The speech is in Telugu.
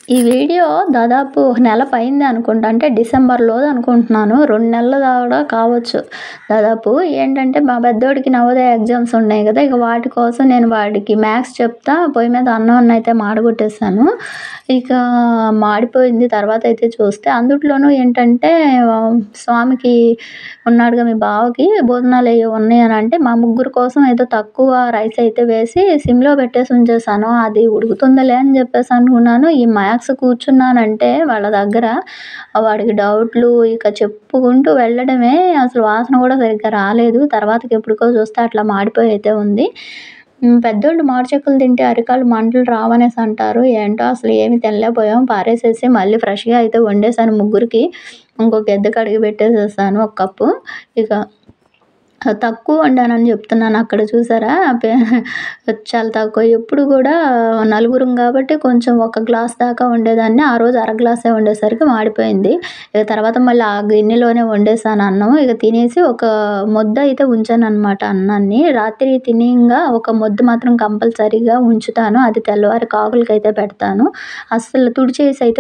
ఈ వీడియో దాదాపు ఒక నెల పైంది అనుకుంటా. అంటే డిసెంబర్‌లోది అనుకుంటున్నాను. 2 నెలలు కూడా కావచ్చు దాదాపు. ఏంటంటే మా పెద్దోడికి నవోదయ ఎగ్జామ్స్ ఉన్నాయి గదా! ఇక వాటి కోసం నేను వాడికి మ్యాథ్స్ చెప్తా పొయ్యి మీద అన్నాన్నయితే మాడగొట్టేసాను. ఇక మాడిపోయింది తర్వాతయితే చూస్తే అందుట్లోనూ ఏంటంటే స్వామికి ఉన్నాడుగా మీ బావకి భోజనాలెయ్యో ఉన్నాయనంటే మా ముగ్గురు కోసం ఏదో తక్కువ రైస్ అయితే వేసి సిమ్‌లో పెట్టేసి ఉంచేసాను. అది ఉడుకుతుందిలే అని జెప్పేసి అనుకున్నాను. ఈ మ్యాథ్స్ కూర్చున్నానంటే వాళ్ళ దగ్గర వాడికి డౌట్లు ఇక చెప్పుకుంటూ వెళ్ళడమే అసలు వాసన గూడా సరిగ్గా రాలేదు. తర్వాతకి ఎప్పటికో చూస్తే అట్లా మాడిపోయి అయితే ఉంది. పెద్దోళ్ళు మామిడి చెక్కులు తింటే అరికాళ్ళు మంటలు రావనేసి అంటారు. ఏంటో అసలు ఏమి తినలేకపోయాం. పారేసేసి మళ్ళీ ఫ్రెష్‌గా అయితే వండేసాను ముగ్గురికి. ఇంకో గిద్ద కడిగి పెట్టేసేసాను ఒక కప్పు. ఇక తక్కువ వండానని జెప్తున్నాను. అక్కడ చూసారా చాలా తక్కువ. ఎప్పుడు గూడా నలుగురం గాబట్టి కొంచెం ఒక గ్లాస్ దాకా వండేదాన్ని. ఆ రోజు అర గ్లాసే వండేసరికి మాడిపోయింది. ఇక తర్వాత మళ్ళీ ఆ గిన్నెలోనే వండేసాను అన్నం. ఇక తినేసి ఒక ముద్ద అయితే ఉంచాననమాట అన్నాన్ని. రాత్రి తినింగా ఒక ముద్ద మాత్రం కంపల్సరీగా ఉంచుతాను. అది తెల్లవారి కాకులకైతే పెడతాను. అస్సలు తుడిచేసి అయితే